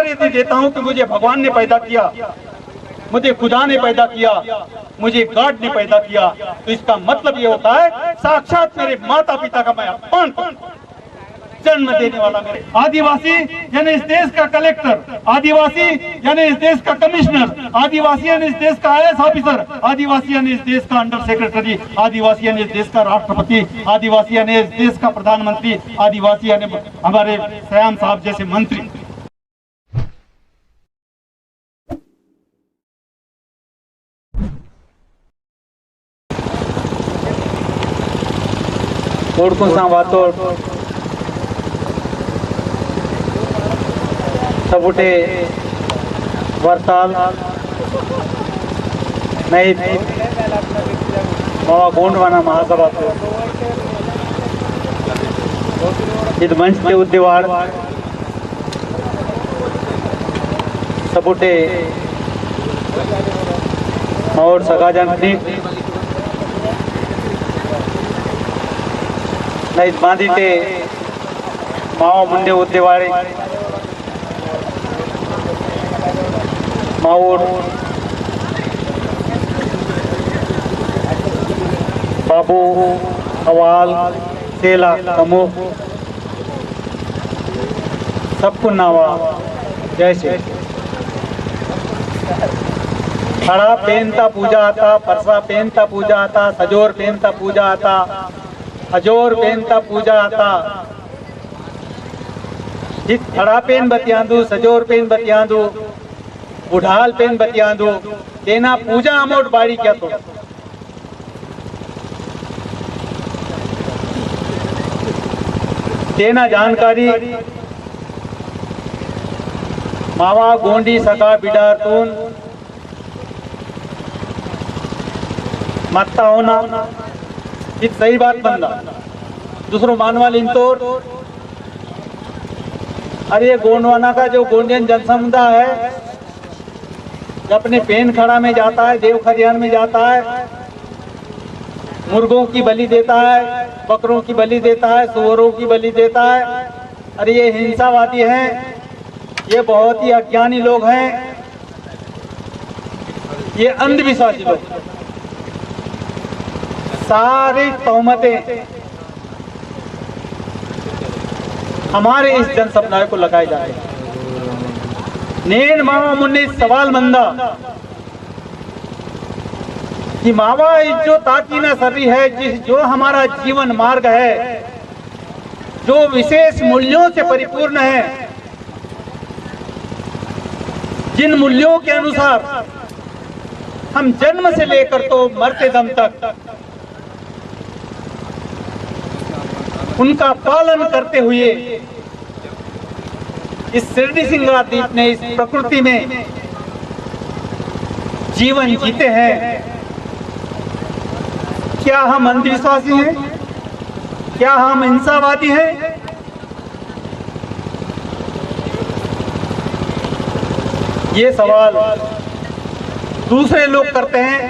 उत्तर यदि देता हूं कि मुझे भगवान ने पैदा किया, मुझे खुदा ने पैदा किया, मुझे गॉड ने पैदा किया, तो इसका मतलब ये होता है साक्षात मेरे माता पिता का मैं अपमान करता हूं। जन्म देने वाला मेरे आदिवासी यानी इस देश का कलेक्टर, आदिवासी यानी इस देश का कमिश्नर, आदिवासी यानी इस देश का IAS ऑफिसर, आदिवासी यानी इस देश का अंडर सेक्रेटरी, आदिवासी यानी इस देश का राष्ट्रपति, आदिवासी यानी इस देश का प्रधानमंत्री, आदिवासी यानी हमारे श्याम साहब जैसे मंत्री। सबुटे वर्ताल नहीं मावा गोंडवाना महासभा इद मंच के उद्देवार सबुटे और सगाजन नहीं बांधीते मावा मुंडे उद्देवारी माऊर बाबू अवाल सेला समूह सबको नावा जैसे खड़ा पेनता पूजा आता, परसा पेनता पूजा आता, सजोर पेनता पूजा आता, हजोर पेनता पूजा आता, जिस खड़ा पेन बतियांदू, सजोर पेन बतियांदू, उढ़ाल पेन बतियांदू, तेना पूजा अमोट बाड़ी क्या तो तेना जानकारी मावा गोंडी सका बिडारतून मत्ता होना ये सही बात बनना। दूसरों मानवाल इंतोर अरे गोंडवाना का जो गोंडियन जनसमुदाय है अपने पेन खड़ा में जाता है, देव खरियान में जाता है, मुर्गों की बलि देता है, बकरों की बलि देता है, सुअरों की बलि देता है। अरे ये हिंसावादी हैं, ये बहुत ही अज्ञानी लोग हैं, ये अंधविश्वासी लोग। सारी तोहमतें हमारे इस जन समुदाय को लगाए जा रहे हैं। नेन मावा मुन्ने सवाल मंदा कि मावा जो ताकीना सर्री है, जो हमारा जीवन मार्ग है, जो विशेष मूल्यों से परिपूर्ण है, जिन मूल्यों के अनुसार हम जन्म से लेकर तो मरते दम तक उनका पालन करते हुए इस शिरडी सिंगारदीप ने इस प्रकृति में जीवन जीते हैं। क्या हम अंधविश्वासी हैं? क्या हम हिंसावादी हैं? ये सवाल दूसरे लोग करते हैं।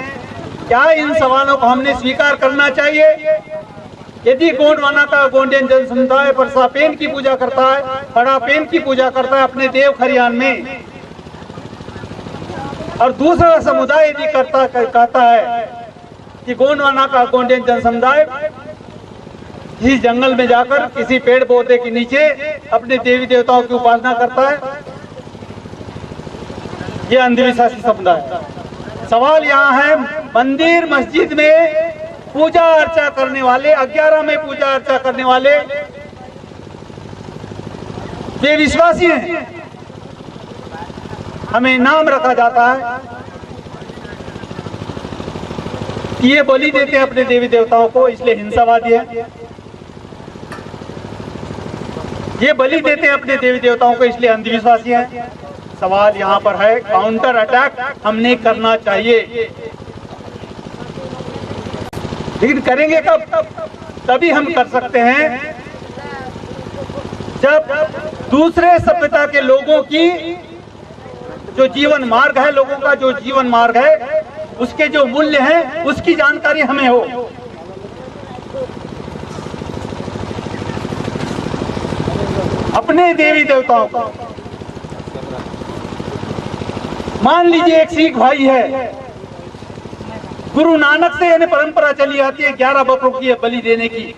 क्या इन सवालों को हमने स्वीकार करना चाहिए? यदि गोंडवाना का गोंडियन जन समुदाय परसा पेन की पूजा करता है, खड़ा पेन की पूजा करता है अपने देव खरियान में, और दूसरा समुदाय यदि कहता है कि गोंडवाना का गोंडियन जन समुदाय इस जंगल में जाकर किसी पेड़ पौधे के नीचे अपने देवी देवताओं की उपासना करता है, ये अंधविश्वासी समुदाय। सवाल यहाँ है, मंदिर मस्जिद में पूजा अर्चा करने वाले, 11 में पूजा अर्चा करने वाले वे विश्वासी हैं, हमें नाम रखा जाता है कि ये बलि देते हैं अपने देवी देवताओं को, इसलिए हिंसावादी है। ये बलि देते हैं अपने देवी देवताओं को, इसलिए अंधविश्वासी हैं। सवाल यहाँ पर है, काउंटर अटैक हमने करना चाहिए, लेकिन करेंगे कब? तभी हम कर सकते हैं जब दूसरे सभ्यता के लोगों की जो जीवन मार्ग है, लोगों का जो जीवन मार्ग है, उसके जो मूल्य हैं, उसकी जानकारी हमें हो। अपने देवी देवताओं को मान लीजिए एक सिख भाई है, गुरु नानक से यानी परंपरा चली आती है 11 बकरों की बलि देने की।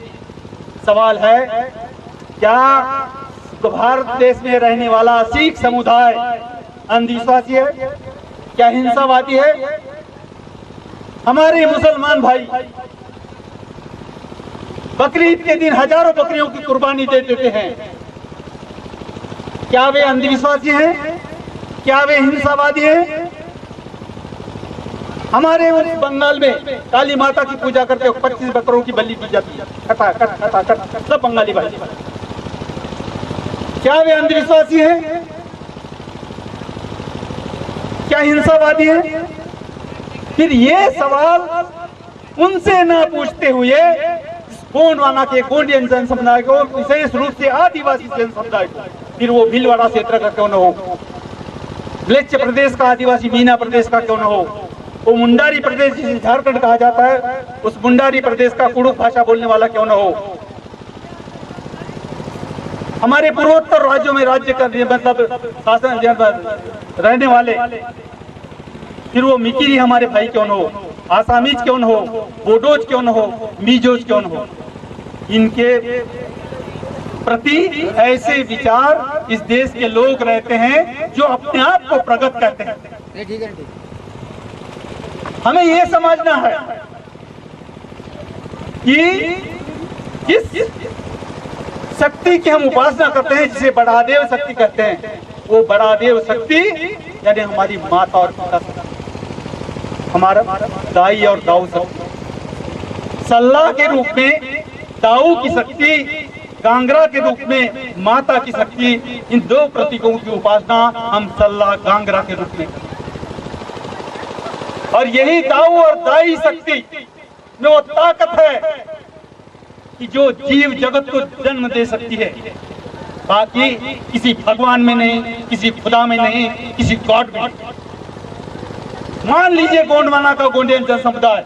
सवाल है, क्या भारत देश में रहने वाला सिख समुदाय अंधविश्वासी है? क्या हिंसावादी है? हमारे मुसलमान भाई बकरीद के दिन हजारों बकरियों की कुर्बानी दे देते हैं। क्या वे अंधविश्वासी हैं? क्या वे हिंसावादी हैं? हमारे बंगाल में काली माता की पूजा करके 25 बकरों की बलि दी जाती है, कटा कट कटा कट, सब बंगाली भाई। क्या वे अंधविश्वासी हैं? क्या हिंसावादी हैं? फिर ये सवाल उनसे ना पूछते हुए गोंडवाना के गोंडियन जन समुदाय को, विशेष रूप से आदिवासी जन समुदाय को, फिर वो भीलवाड़ा क्षेत्र का क्यों न हो, म्लेच्छ प्रदेश का आदिवासी मीना प्रदेश का क्यों न हो, वो मुंडारी प्रदेश जिसे झारखंड कहा जाता है, उस मुंडारी प्रदेश का कुड़ुक भाषा बोलने वाला क्यों न हो, हमारे पूर्वोत्तर राज्यों में राज्य का मतलब शासन रहने वाले, फिर वो मिकिरी हमारे भाई क्यों न हो, आसामीज क्यों न हो, बोडोज क्यों न हो, मीजोज क्यों न हो, इनके प्रति ऐसे विचार इस देश के लोग रहते हैं जो अपने आप को प्रगत करते हैं। हमें ये समझना है कि जिस शक्ति की हम उपासना करते हैं, जिसे बड़ादेव शक्ति कहते हैं, वो बड़ादेव शक्ति यानी हमारी माता और पिता, हमारा दाई और दाऊ शक्ति, सल्ला के रूप में दाऊ की शक्ति, गांगरा के रूप में माता की शक्ति, इन दो प्रतीकों की उपासना हम सल्ला गांगरा के रूप में करते हैं। और यही दाऊ और दाई शक्ति में वो ताकत है कि जो जीव जगत को जन्म दे सकती है, बाकी किसी भगवान में नहीं, किसी खुदा में नहीं, किसी गॉड में नहीं। मान लीजिए गोंडवाना का गोंडियन जन समुदाय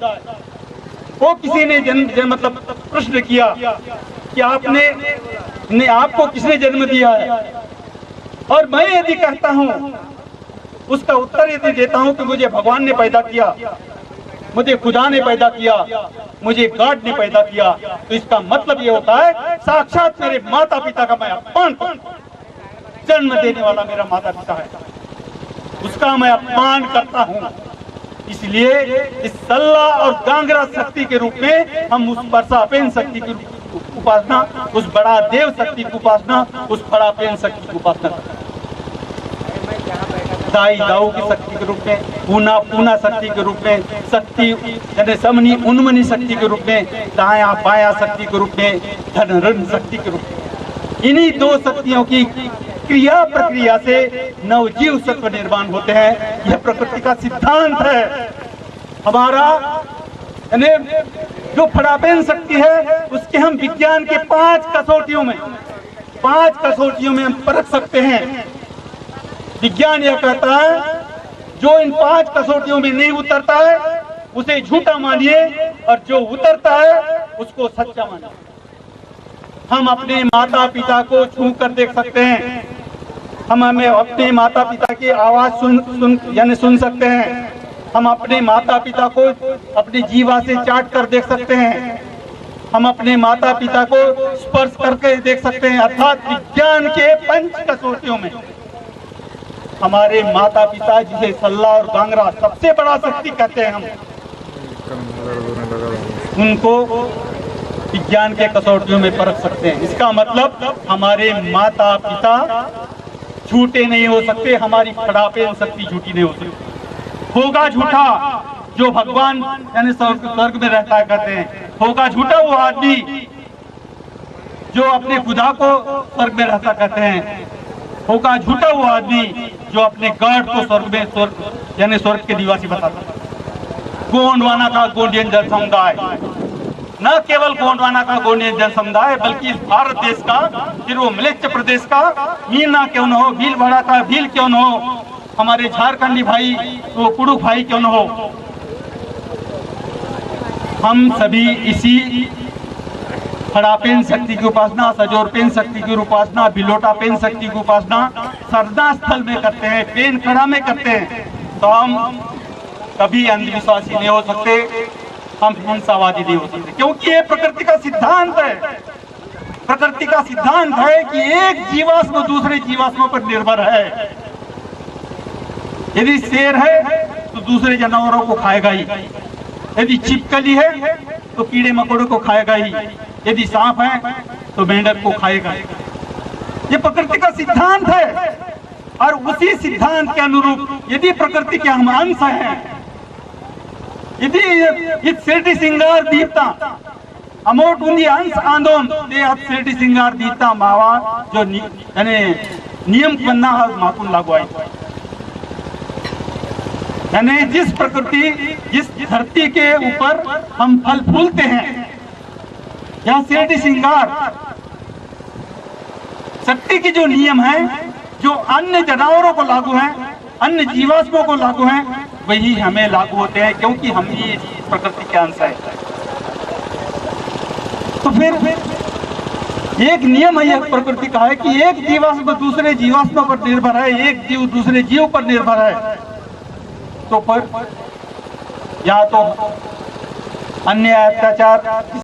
को किसी ने मतलब प्रश्न किया कि आपको किसने जन्म दिया है, और मैं यदि कहता हूं, उसका उत्तर यदि देता हूं कि मुझे भगवान ने पैदा किया, मुझे खुदा ने पैदा किया, मुझे गॉड ने पैदा किया, तो इसका मतलब ये होता है साक्षात मेरे माता पिता का मैं अपमान करता हूं। जन्म देने वाला मेरा माता पिता है, उसका मैं अपमान करता हूं। इसलिए इस सल्ला और गांगरा शक्ति के रूप में हम उस परसापेन शक्ति की उपासना, उस बड़ा देव शक्ति की उपासना, उस बड़ा पेन शक्ति की उपासना करते हैं। दाई दाऊ की शक्ति के रूप में, पूना पूना शक्ति के रूप में, शक्ति यानी समनी उन्मनी शक्ति के रूप में, दाया बाया शक्ति के रूप में, धन ऋण शक्ति के रूप में, इन्हीं दो शक्तियों की क्रिया प्रक्रिया से नवजीव सत्व निर्माण होते हैं। यह प्रकृति का सिद्धांत है। हमारा जो फड़ापेन शक्ति है, उसके हम विज्ञान के 5 कसौटियों में हम परख सकते हैं। विज्ञान यह कहता है जो इन 5 कसौटियों में नहीं उतरता है उसे झूठा मानिए, और जो उतरता है उसको सच्चा मानिए। हम अपने माता पिता को छू कर देख सकते हैं, हम हमें अपने माता पिता की आवाज सुन सकते हैं, हम अपने माता पिता को अपनी जीवा से चाट कर देख सकते हैं, हम अपने माता पिता को स्पर्श करके देख सकते हैं। अर्थात विज्ञान के 5 कसौटियों में हमारे माता पिता, जिसे सल्ला और गांगरा सबसे बड़ा शक्ति कहते हैं, हम उनको विज्ञान के कसौटियों में परख सकते हैं। इसका मतलब हमारे माता पिता झूठे नहीं हो सकते, हमारी फड़ापेन शक्ति झूठी नहीं हो सकती। होगा झूठा जो भगवान यानी स्वर्ग में रहता है कहते हैं, होगा झूठा वो आदमी जो अपने खुदा को स्वर्ग में रहता कहते हैं, होगा झूठा वो आदमी जो अपने गॉड को स्वर्ग के निवासी बताता है। गोंडवाना का गोंडियन जन समुदाय, न केवल गोंडवाना का गोंडियन जन समुदाय, बल्कि इस भारत देश का, फिर वो म्लेच्छ प्रदेश का मीना क्यों न हो, भीलवाड़ा का भील क्यों न हो, हमारे झारखंडी भाई वो कुड़ुक भाई क्यों न हो, हम सभी इसी खड़ा पेन शक्ति की उपासना, सजोर पेन शक्ति की उपासना, बिलोटा पेन शक्ति की उपासना सरना स्थल में करते हैं, पेन खड़ा में करते हैं, तो हम कभी अंधविश्वासी नहीं हो सकते, हम हिंसावादी नहीं हो सकते, क्योंकि ये प्रकृति का सिद्धांत है। प्रकृति का सिद्धांत है कि एक जीवाश्म दूसरे जीवाश्म पर निर्भर है। यदि शेर है तो दूसरे जानवरों को खाएगा ही, यदि छिपकली है तो कीड़े मकोड़ों को खाएगा ही, यदि सांप है तो मेंढक को खाएगा ही। ये प्रकृति का सिद्धांत है, और उसी सिद्धांत के अनुरूप यदि प्रकृति के हम अंश हैं, यदि इस शिरडी सिंगार दीपता अमोट उन्दी अंश आंदोलन ते अब शिरडी सिंगार दीपता मावा जो यानी नियम बनना है माकुन लागवाई, यानी जिस प्रकृति जिस धरती के ऊपर हम फल फूलते हैं, यहाँ शिरडी सिंगार शक्ति के जो नियम है, जो अन्य जानवरों को लागू हैं, अन्य जीवाश्मों को लागू हैं, वही हमें लागू होते हैं, क्योंकि हम ही प्रकृति के अंश है। तो फिर एक नियम है यह प्रकृति का है कि एक जीवाश्म दूसरे जीवाश्म पर निर्भर है, एक जीव दूसरे जीव पर निर्भर है। तो पर या तो अन्य अत्याचार